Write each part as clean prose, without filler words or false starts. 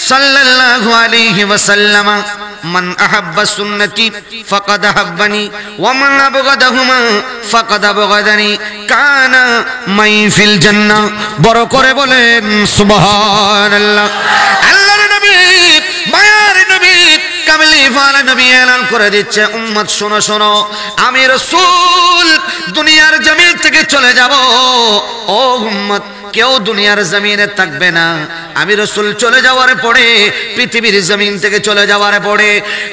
সাল্লাল্লাহু আলাইহি ওয়াসাল্লাম মান আহাব্বা সুন্নতি ফাকাদ আহাব্বানি ওয়া মান আবগাদাহুমা ফাকাদ আবগাদানি কানা মাই ফিল জান্নাহ। বড় করে বলেন সুবহানাল্লাহ। আল্লাহর নবী, মায়ার নবী, কামলি ওয়ালা নবী এলান করে দিচ্ছে, উম্মত শোনো শোনো, আমি রাসূল দুনিয়ার জমিন থেকে চলে যাব। ও উম্মত, কেউ দুনিয়ার জমিনে থাকবে না। আমি রাসূল চলে যাওয়ার পরে, পৃথিবীর জমিন থেকে চলে যাওয়ার পরে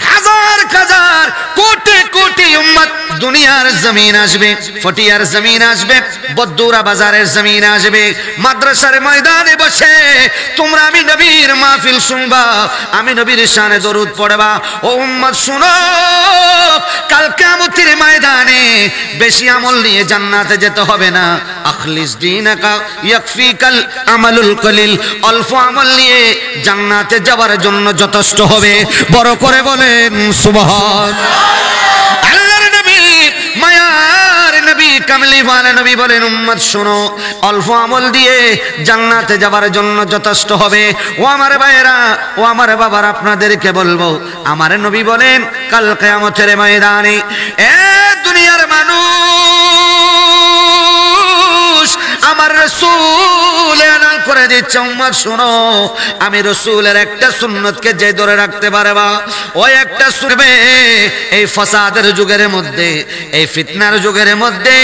হাজার হাজার কোটি কোটি উম্মত দুনিয়ার জমিন আসবে, ফটিয়ার জমিন আসবে, বদুরা বাজারের জমিন আসবে, মাদ্রাসার ময়দানে বসে তোমরা আমি নবীর মাহফিল শুনবা, আমি নবীর শানে দরুদ পড়বা। ও উম্মত শুনো, কাল কিয়ামতের ময়দানে বেশি আমল নিয়ে জান্নাতে যেতে হবে না। আখলিস দীনাকা ইয়াকফিকাল আমালুল কলিল, অল্প আমল নিয়ে জান্নাতে যাওয়ার জন্য যথেষ্ট হবে। বড় করে বলেন সুবহানাল্লাহ। আল্লাহর নবী, মায়ার নবী, কামলি ওয়ালা নবী বলেন, উম্মত শোনো, অল্প আমল দিয়ে জান্নাতে যাওয়ার জন্য যথেষ্ট হবে। ও আমার ভাইয়েরা, ও আমার বাবার, আপনাদেরকে বলবো, আমার নবী বলেন কাল কিয়ামতের ময়দানে এ দুনিয়ার মানুষ, আমার রাসূল এলান করে দিচ্ছে, উম্মত শোনো, আমি রাসূলের একটা সুন্নতকে যে ধরে রাখতে পারবা, ওই একটা শুনবে। এই ফাসাদের যুগের মধ্যে, এই ফিতনার যুগের মধ্যে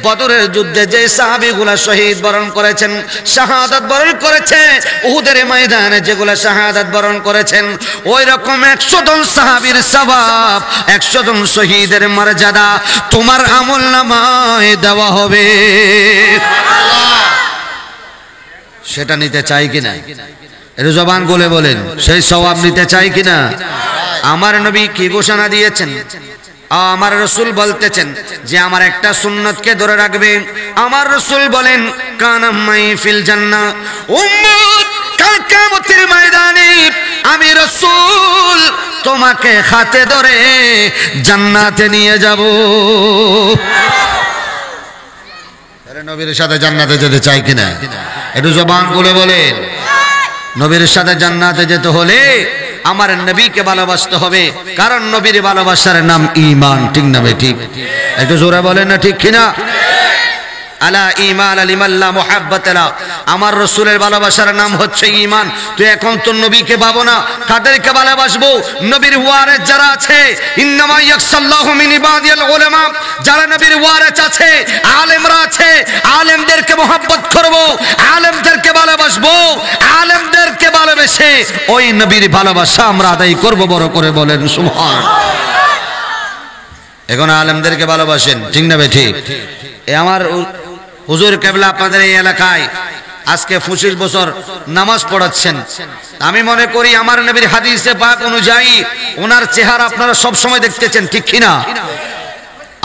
বদরের যুদ্ধে যে সাহাবীগুলা শহীদ বরণ করেছেন, শাহাদাত বরণ করেছে, উহুদের ময়দানে যেগুলা শাহাদাত বরণ করেছেন, ওই রকম 100 জন সাহাবীর সওয়াব, 100 জন শহীদের মর্যাদা তোমার আমলনামায় দেওয়া হবে। সেটা নিতে চাই কিনা? এর জবান বলে বলেন, সেই সওয়াব নিতে চাই কিনা? আমার নবী কি ঘোষণা দিয়েছেন? আমার রাসূল বলতেছেন যে আমার একটা সুন্নতকে ধরে রাখবে। আমার রাসূল বলেন কানা মাই ফিল জান্নাহ। উম্মত, কাল কিয়ামতের ময়দানে আমি রাসূল তোমাকে হাতে ধরে জান্নাতে নিয়ে যাব। আরে নবীর সাথে জান্নাতে যেতে চাই কিনা? একটু জবান খুলে বলেন। নবীর সাথে জান্নাতে যেতে হলে আমার নবীকে ভালোবাসতে হবে, কারণ নবীর ভালোবাসার নাম ঈমান। ঠিক না ভাই? ঠিক। একটু জোরে বলেন না, ঠিক কিনা? আলা ঈমান লিমাল্লা মুহাব্বাত লা, আমার রাসূলের ভালোবাসার নাম হচ্ছে ঈমান। তো এখন তো নবীকে পাবো না, কাদেরকে ভালোবাসবো? নবীর ওয়ারিস যারা আছে, ইন্নামা ইয়াখশাল্লাহু মিন ইবাদিল উলামা, যারা নবীর ওয়ারিস আছে, আলেমরা আছে, আলেমদেরকে মুহাব্বত করব, আলেমদেরকে ভালোবাসবো, আলেমদেরকে ভালোবেসে ওই নবীর ভালোবাসা আমরা আদায় করব। বড় করে বলেন সুবহানাল্লাহ। এখন আলেমদেরকে ভালোবাসেন, ঠিক না ভাই? ঠিক। আমার হুজুর কেবলা আপনাদের এই এলাকায় আজকে 25 বছর নামাজ পড়াচ্ছেন। আমি মনে করি আমার নবীর হাদিসে পাক অনুযায়ী ওনার চেহারা আপনারা সব সময় দেখতেছেন, ঠিক কিনা?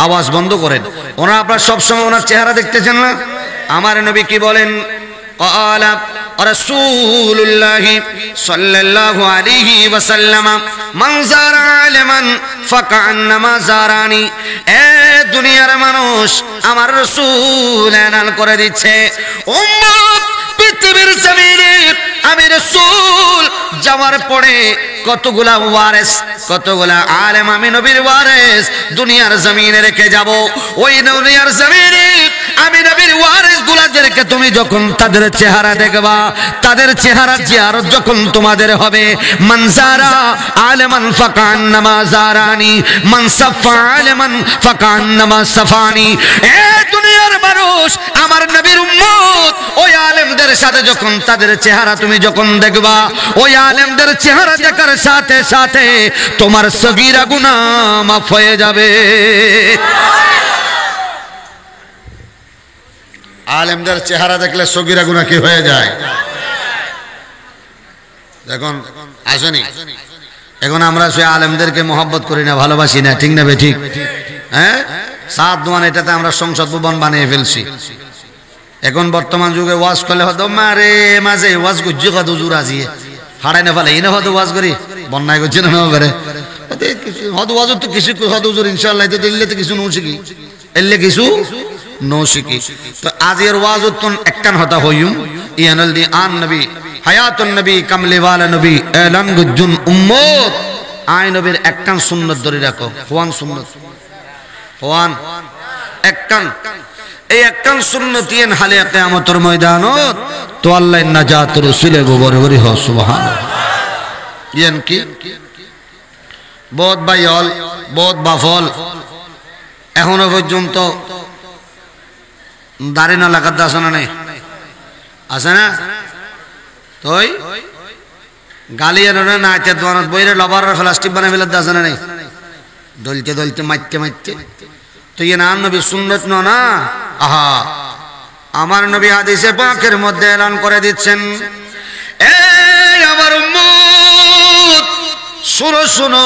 আওয়াজ বন্ধ করেন। আপনারা সব সময় ওনার চেহারা দেখতেছেন না? আমার নবী কি বলেন? قال رسول الله صلى الله عليه وسلم من زار عالما فكأنما زاراني। এ দুনিয়ার মানুষ, আমার রাসূল এলান করে দিচ্ছে, উম্মত, পৃথিবীর জমিনে আমি রাসূল যাওয়ার পরে কতগুলা ওয়ারিস, কতগুলা আলেম আমি নবীর ওয়ারিস দুনিয়ার জমিনে রেখে যাব। ওই দুনিয়ার জমিনে আমি নবীর ওয়ারিস গুলাদেরকে তুমি যখন তাদের চেহারা দেখবা, তাদের চেহারা জিয়ারত যখন তোমাদের হবে, মান যারা আলেমান ফাকান্নামা যারানি, মান সাফা আলেমান ফাকান্নামা সাফানি। এ দুনিয়ার মানুষ, আমার নবীর উম্মত, ওই আলেমদের সাথে যখন তাদের চেহারা তুমি যখন দেখবা, ওই আলেমদের চেহারা দেখার সাথে সাথে তোমার সগীরা গুনাহ মাফ হয়ে যাবে। আলেমদের চেহারা দেখলে সগীরা গুনাহ কি হয়ে যায়? দেখুন আসেনি। এখন আমরা সে আলেমদেরকে মহব্বত করি না, ভালোবাসি না, ঠিক না বে? ঠিক। হ্যাঁ, সাত দোয়ান এটাতে আমরা সংসদ ভবন বানিয়ে ফেলছি। এখন বর্তমান যুগে ওয়াজ করলে হতো মারে মাঝে ওয়াজ করছি কত হুজুর আজিয়ে হারাই না ফেলে, এই না হয়তো ওয়াজ করি বন্যায় করছে না পারে হয়তো ওয়াজ তো কিছু হয়তো হুজুর ইনশাআল্লাহ তো দিল্লে তো কিছু নৌশিকি, এলে কিছু নৌশিকি। তো আজের ওয়াজ তো একটান হতা হইম ইয়ানাল দি আন নবী হায়াতুন নবী কামলিওয়ালা নবী এলান গুজুন উম্মত আয় নবীর একখান সুন্নত ধরে রাখো ওয়ান সুন্নত ওয়ান একখান এই একখান সুন্নত ইয়েন হালে কিয়ামতের ময়দানত তো আল্লাহ নাজাত রাসূলে বরে বরে হ সুবহানাল্লাহ ইয়েন কি বহুত বাইল বহুত বাফল এখনো পর্যন্ত দাড়ি না লাগাতে আসে না নেই আছে না তোই গালি এনে না আইতে দোয়ানত বইরে লবার প্লাস্টিক বানাই ফেলাতে আসে না নেই দলতে দলতে মারতে মারতে তো ইয়ে নাম নবী সুন্নত না আহা আমার নবী হাদিসে পাকের মধ্যে এলান করে দিচ্ছেন এই আমার উম্মত শুনো শুনো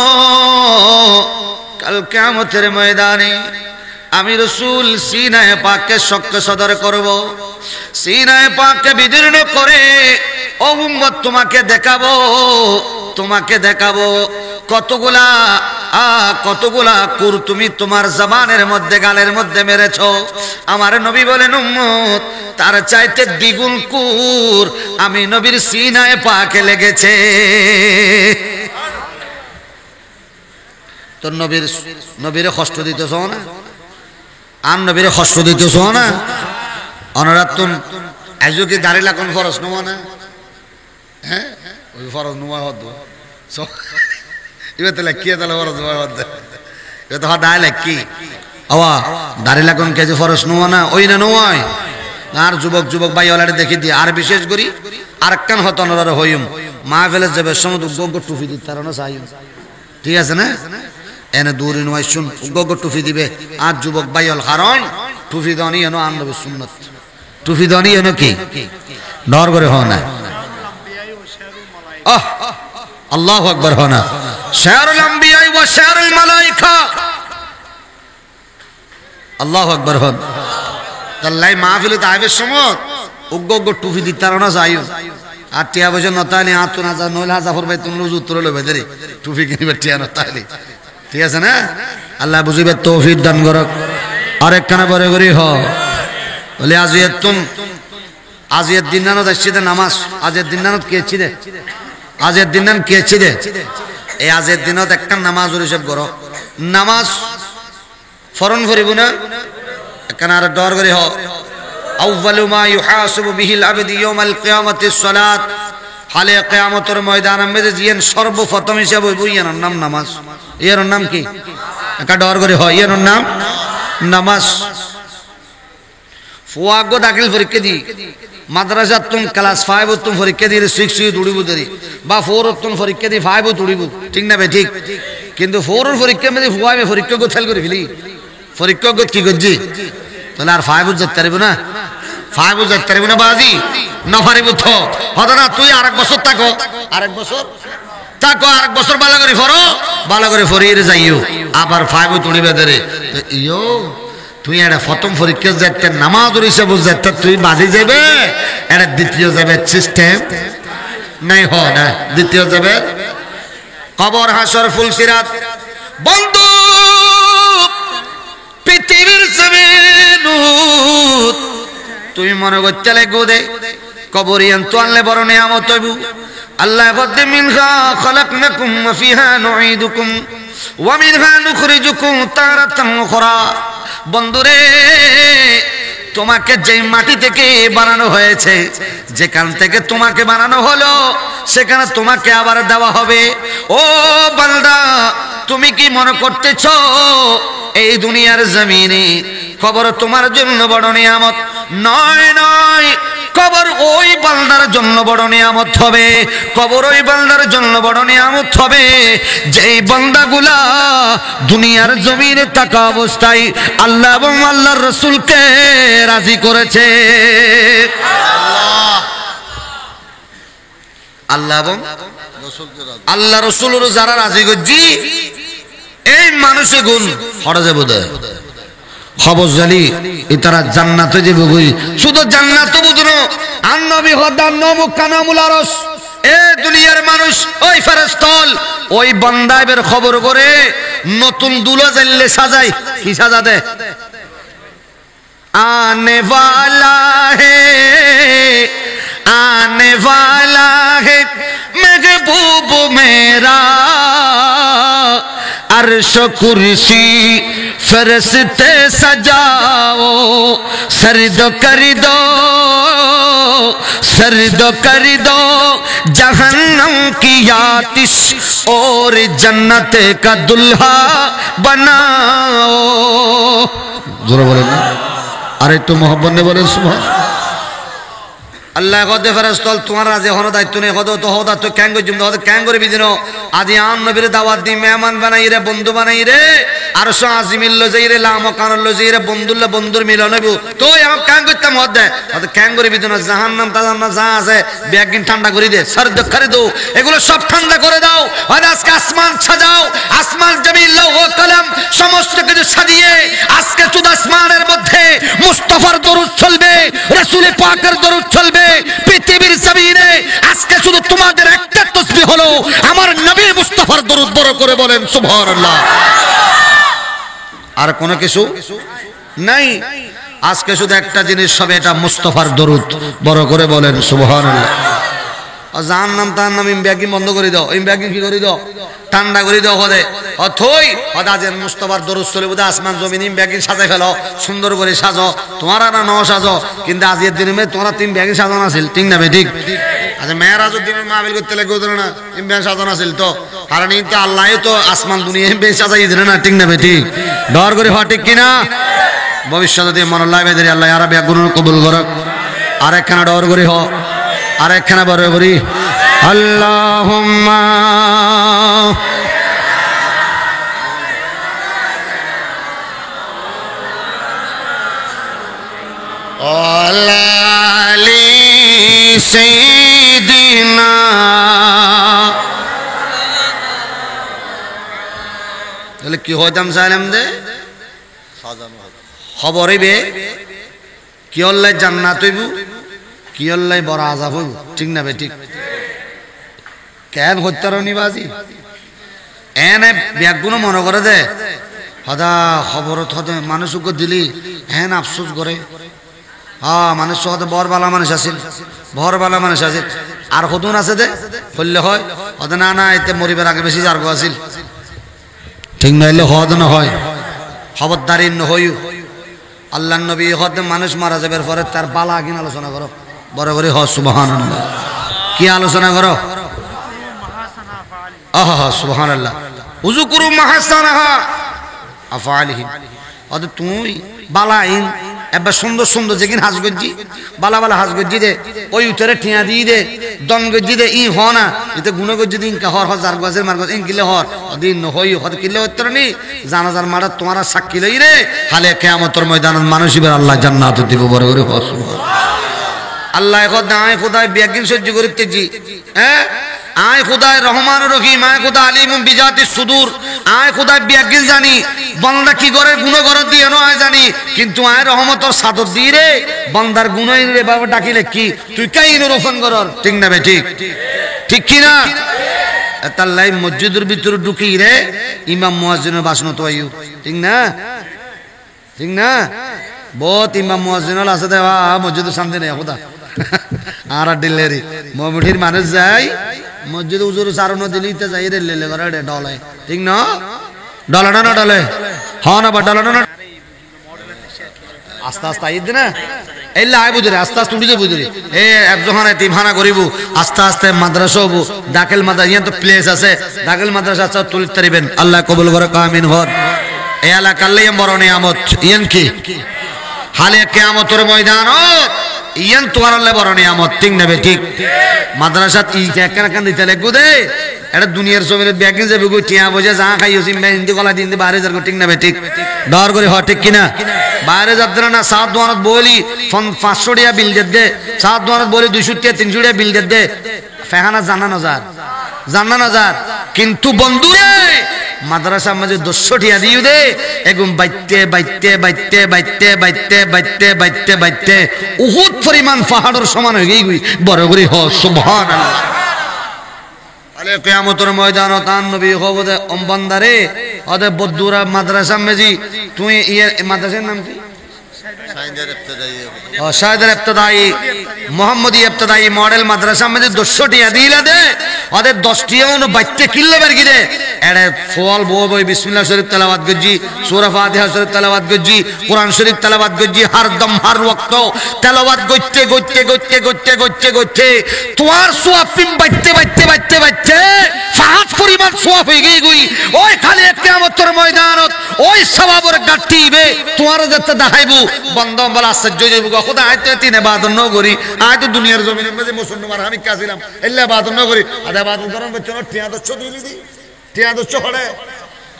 কাল কিয়ামতের ময়দানে আমি রাসূল সিনায়ে পাককে শক্ত সদর করব সিনায়ে পাককে বিদীর্ণ করে ও উম্মত তোমাকে দেখাবো কতগুলা কুর তুমি তোমার জবানের মধ্যে গালের মধ্যে মেরেছো আমার নবী বলেন উম্মত তার চাইতে দ্বিগুণ কুর আমি নবীর সিনায়ে পাকে লেগেছে তো নবীরে কষ্ট দিতেছ না আর নবীরে কষ্ট দিতেছ না অনরাতুন আজও কি দাঁড়িয়ে লাগুন ফরজ নেওয়া না হ্যাঁ ওই ফরজ নেওয়া হতো এবার তাহলে কি তাহলে ফরজ নেওয়া হতো এবার তো দায় লাগ কি আওয়া দাঁড়িয়ে লাগুন কে যে ফরজ নেওয়া না ওই না নয় আর যুবক ভাই ওলারে দেখি দিয়ে আর বিশেষ করি আর কান হতো অনরার হইম মা ফেলে যাবে সমুদ্র গঙ্গ টুফি দিতে তারা না চাই ঠিক আছে না এনে দূরে নয় শুন গঙ্গ টুফি দিবে আর যুবক ভাই হল কারণ টুফি দনি এনো আনবে সুন্নত টুফি দনি এনো কি ডর করে হও না আল্লাহু আকবার হও না শায়রুল আম্বিয়া ওয়া শায়রুল মালায়েকা আল্লাহু আকবার হন আল্লাহ মাহফিলে তাইবে সমত উগ্গ টুফি দিতার না যাইও আর টিয়া বসে নতালি আত না যা নইলা জাফর ভাই তুমি রুজু উত্তর লবে দেরি টুফি কিনিবে টিয়া নতালি ঠিক আছে না আল্লাহ বুঝিবে তৌফিক দান করক আরেক কানা বরে করি হ বলে আজিয়াত দিনানত আসছে নামাজ আজের দিনানত কে ছি দে আজের দিনান কে ছি দে এই আজের দিনত একটা নামাজ হিসাব করো নামাজ ফরন করিব না একখানা আর ডর করে হ আউয়ালু মা ইউহাসাবু বিহিল আবদি ইয়াউমাল কিয়ামাতিস সালাত হালে কিয়ামতের ময়দানের মধ্যে জিয়েন সর্বপ্রথম হিসাব হইব ইয়ার নাম নামাজ এর নাম কি একটা ডর করে হয় এর নাম নামাজ ফুয়াগ দাখিল পরীক্ষা দি মাদ্রাসা তুম ক্লাস 5 তুম পরীক্ষা দি 6 উড়িব দেরি বা 4 তুম পরীক্ষা দি 5 উড়িব ঠিক না ভাই ঠিক কিন্তু 4 এর পরীক্ষা মধ্যে ফুয়াবে পরীক্ষা গো ফেল করে ফেলি পরীক্ষা গো কি করজি তাহলে আর 5 যেতে পারবো না 5 যেতে পারবো না বাজি না পারিব তো হতো না তুই আরেক বছর থাকো আরেক বছর ভালো করে ফরো ভালো করে ফরিয়ে যাইও আবার 5 তুড়িবে দেরে তো ইয়ো তুই এটা প্রথম পরীক্ষা যেতে নামাজ হিসেবে যেতে তুই বাজি যাবে এটা দ্বিতীয় যাবে সিস্টেম নাই হ না দ্বিতীয় যাবে কবর হাসর ফুলসিরাত বন্ধু পৃথিবীর জমিন তুমি মনে করতে গোদে কবরিয়ান তো আনলে বড় নিয়ামত হইব আল্লাহ বদ্দে মিনহা খলাকনাকুম ওয়া ফিহা নুঈদুকুম ওয়া মিনহা নুখরিজুকুম তারাতান উখরা বন্ধুরে তোমাকে যে মাটি থেকে বানানো হয়েছে যেখান থেকে তোমাকে বানানো হলো সেখানে তোমাকে আবার দেওয়া হবে ও বান্দা তুমি কি মনে করতেছো এই দুনিয়ার জমিনে কবর তোমার জন্য বড় নিয়ামত নয় নয় কবর ওই বান্দার জন্য বড় নিয়ামত হবে কবর ওই বান্দার জন্য বড় নিয়ামত হবে যেই বান্দাগুলা দুনিয়ার জমিনে থাকা অবস্থায় আল্লাহ এবং আল্লাহর রাসূলকে রাজি করেছে আল্লাহ এবং আল্লাহ রাসূলের যারা রাজি করজি এই মানুষে গুণ হড়া যাবে দেয় খবর জানি এতারা জান্নাতে যাবে কই শুধু জান্নাতে বুঝনো আর নবী হদান নমুক কানামুল আরশ এ দুনিয়ার মানুষ ওই ফেরেশতল ওই বান্দায়ের খবর করে নতুন দুলা জানলে সাজাই কি সাজা দে आने वाला है महबूब मेरा अर्श कुर्सी फरिश्ते सजाओ सर्द कर दो जहन्नम की आतिश और जन्नत का दुल्हा बनाओ। जोरा बोले ना, अरे तो मोहब्बत ने बोले सुबह अल्लाह कदे फरस्तल तुम्हारा जे हनो दायित्व ने कदो तो होदा तो कैंगो जुम दो कैंगोरे बिदिनो आदि आम नबीर दावत दी मेहमान बनाई रे बंधु बनाई रे अरशो आजिमिल लो जाई रे लामो कानल लो जाई रे बंधुल बंधुर मिलन नबी तो यहाँ कैंगो तम होदे तो कैंगोरे बिदिनो जहन्नम ताजान्ना जहाँ আছে ব্যাগিন ঠান্ডা করে দে सर्द कर दो এগুলো সব ঠান্ডা করে দাও আর আজকে আসমান সাজাও আসমান জমিন লৌহ কলম সমস্ত কিছু সাজিয়ে আজকে শুধু আসমানের মধ্যে মুস্তাফার দরুদ চলবে রাসূল পাকের দরুদ চলবে পৃথিবীর জমিনে আজকে শুধু তোমাদের একটা তাসবিহ হলো আমার নবী মুস্তাফার দরুদ বড় করে বলেন সুবহানাল্লাহ। আর কোনো কিছু নাই আজকে শুধু একটা জিনিস হবে এটা মুস্তাফার দরুদ বড় করে বলেন সুবহানাল্লাহ। জাহান নাম তার নাম ইমব্যাগি বন্ধ করে দাও ইমব্যাগি কি করে দাও ঠান্ডা করে দাও হদে অথই হদাজের মুস্তাফার দরুদ চলে বুদা আসমান জমিন ইমব্যাগি সাজাই ফেলো সুন্দর করে সাজো তোমারা না নও সাজো কিন্তু আজকের দিনে তোমরা তিন ব্যাগি সাজানো আছিল ঠিক না ঠিক আচ্ছা মেয়েরাজুর দিনের মাহফিল করতে লাগে ওদের না ইমব্যাগ সাজানো আছিল তো কারণ কিন্তু আল্লাহ তো আসমান দুনিয়া ইমব্যাগ সাজাই দিলে না ঠিক না ঠিক ডর করে হওয়া ঠিক কিনা ভবিষ্যতে দিয়ে মন আল্লাহ বেদের আল্লাহ আর ব্যাগুন কবুল করক আরেকখানা ডর করে হ আরেকখানা বড় করি আল্লাহুম্মা আলি সাইয়্যিদিনা তাহলে কি হইতাম সালাম দে খবর হইবে কি আল্লাহ জান্নাত হইব কি আল্লাহ বড় আযাব হইব ঠিক না ঠিক কেন হত্যার নিবাজি এনে ব্যাগুনো মনে করে দে হদা খবর হতে মানুষকে দিলি এন আফসোস করে হ্যাঁ মানুষ হতে বরবালা মানুষ আছিল ভরবালা মানুষ আছিল আর হতুন আছে দে বললে হয় হতে না না এতে মরিবার আগে বেশি জার্গ আছিল ঠিক নইলে হদ না হয় খবরদারি নহই আল্লাহ নবী হতে মানুষ মারা যাবার পরে তার বালা কিন আলোচনা করো বড় করে হ সুবহানাল্লাহ কি আলোচনা করো আহা সুবহানাল্লাহ উযকুরু মাহসানাহা আফআলিহি অদ তুই বালাইন এবার সুন্দর সুন্দর যেকিন হাজগজ্জি বালা বালা হাজগজ্জি দে ওই উতরে ঠিয়া দি দে দন গজ্জি দে ই হ না এতে গুণগজ্জি দিন কা হর হাজার গজের মার গজ ইন কিলে হর দিন হই হদ কিলে উত্তর নি জানাজার মারা তোমারা সাক্ষী লই রে হালে কিয়ামতের ময়দানত মানুষিবার আল্লাহ জান্নাত দিব বড় করে হ সুবহানাল্লাহ। আল্লাহ খোদায় খোদায় ব্যাগিন সহ্য করতেছি হ্যাঁ আয় খোদায় রহমান রহিম আয় খোদা আলিমুম বিজাতিস সুদূর আয় খোদায় ব্যাগিন জানি বান্দা কি করে গুণ করে দিয়ে নয় জানি কিন্তু আয় রহমতর সাদর দি রে বান্দার গুণই রে বাবা ডাকিলে কি তুই কাইন রোফন করর ঠিক না ঠিক ঠিক কি না তার লাই মসজিদের ভিতরে ঢুকি রে ইমাম মুয়াজ্জিনের বাসন তো আইও ঠিক না ঠিক না বহুত ইমাম মুয়াজ্জিন আছে দেওয়া মসজিদের সামনে নেই খোদা আর ডিলেরি মমিঠির মানুষ যায় মসজিদ উজুর চারণ দিলিতে যাই রে লেলে করে ডলায় ঠিক না ডলা না ডলে হ না বা ডলা না আস্তে আস্তে আইদ না এলা আই বুঝরে আস্তে আস্তে উঠি বুঝরে এ একজনে তিমহানা করিব আস্তে আস্তে মাদ্রাসা হবো দাখিল মাদ্রাসা ইয়ান তো প্লেস আছে দাখিল মাদ্রাসা আছে তুলিত তারিবেন আল্লাহ কবুল করে আমিন হর এ এলাকার লাই বড় নিয়ামত ইয়ান কি হালে কিয়ামতের ময়দান ইয়ান তোমার আল্লাহ বড় নিয়ামত ঠিক না ঠিক মাদ্রাসাত ই কেন কেন দিতে লাগবো দে এটা দুনিয়ার জমিনে ব্যাগিং যাবে গো টিয়া বজে যা খাইছি হিন্দি গলা দিন বাইরে যার ঠিক না ঠিক ডর করে হ ঠিক কিনা বাইরে যাবে না সাত দোয়ানত বলি 500 টাকা বিল দে সাত দোয়ানত বলি 200 টাকা 300 টাকা বিল দে ফেহানা জানা না কিন্তু বন্ধুরে মাদ্রাসা মাঝে 200 টাকা দিও দে এগুম বাইতে উহুদ পরিমাণ পাহাড়ের সমান হয়ে গই বড় করে হ সুবহানাল্লাহ। আলে কিয়ামতের ময়দানত আন নবী হবদে বান্দারে ওদে বদুরা মাদ্রাসা মেজি তুই এই মাদ্রাসার নাম কি শাহেদের ইবতদায়ী মোহাম্মদী ইবতদায়ী মডেল মাদ্রাসা মধ্যে 200 টিয়া দিলা দে ওদের 10 টিয়া অনু বাইতে কিল্লে বের গিরে এড়ে ফল বই বিসমিল্লাহ শরীফ তেলাওয়াত গজি সূরা ফাতিহা শরীফ তেলাওয়াত গজি কোরআন শরীফ তেলাওয়াত গজি হর দম হর ওয়াক্ত তেলাওয়াত গইতে তোমার সওয়াব পিম বাইতে ফাহাত পরিমাণ সওয়াব হয়ে গই ওই খালি কিয়ামতের ময়দানত ওই সওয়াবের গাটিবে তোমার যত দেখাইবো বন্ধ বলা আশ্চর্য যাইব খোদা আইতে তিন ইবাদত ন করি আই তো দুনিয়ার জমিনের মধ্যে মুসলমান আমি কাছিলাম এল্লা ইবাদত ন করি আদা ইবাদত করার বচ্চন টিয়াদচ্ছ দিলি দি টিয়াদচ্ছ হড়ে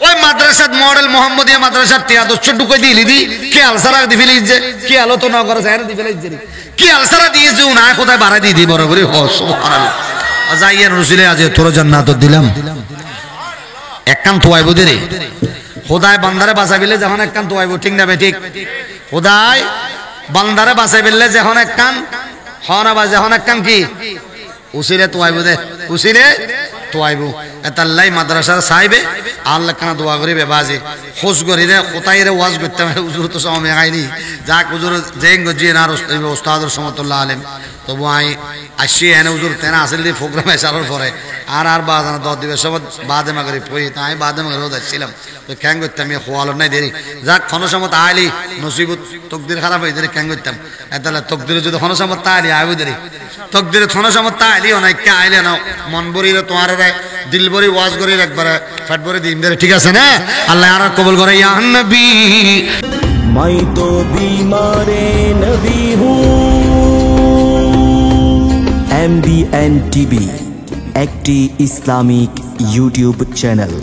ওই মাদ্রাসা মডেল মোহাম্মদিয়া মাদ্রাসা টিয়াদচ্ছ ঢুকে দিলি দি কি আলসারা দি ফেলি যে কি আলো তো ন করে সাইরে দি ফেলি যে কি আলসারা দিয়েছে না খোদা বাড়াই দি বড় করে ও সুবহানাল্লাহ আজাইয়ের রসুলে আজ তোর জান্নাত দিলাম এককান তোয়াইবো দে রে খোদায় বান্দারে বাঁচাইলে যখন এককান তোয়াইবো ঠিক না বে ঠিক খোদায় বান্দারে বাঁচাইলে যখন এককান হনা বা যখন এককান কি উসিলে তোয়াইবো দে উসিলে তোয়াইবো এতাল্লাই মাদ্রাসার সাইবে আল্লাহ কানা দোয়া করিবে বাজে খোঁজ করি রে কোথায় রে ওয়াজ করতে হবে হুজুর তো সময় আইনি যাক হুজুর জেং গজি না ওস্তাদুর সমতুল্লাহ আলেম তবু আই আসি এনে হুজুর তেনা আসল দিয়ে প্রোগ্রামে সারার পরে আর বাজানো 10 দিবে সব বাদে মাগরি পড়ি তাই বাদে মাগরি রোদ আসছিলাম তো ক্যাং করতাম আমি খোয়াল নাই দেরি যাক খনসমত আইলি নসিবত তকদির খারাপ হয়ে দেরি ক্যাং করতাম এতালে তকদির যদি খনসমত আইলি আইবো দেরি তকদির খনসমত আইলি অনেক কে আইলে না মন বরিরে তোমার রে দিল বরি ওয়াজ করি একবার ফ্যাট বরি দিন দেরি ঠিক আছে না আল্লাহ আর কবুল করে ইয়া নবী मैं तो बीमारे नबी हूँ MBN TV একটি ইসলামিক ইউটিউব চ্যানেল।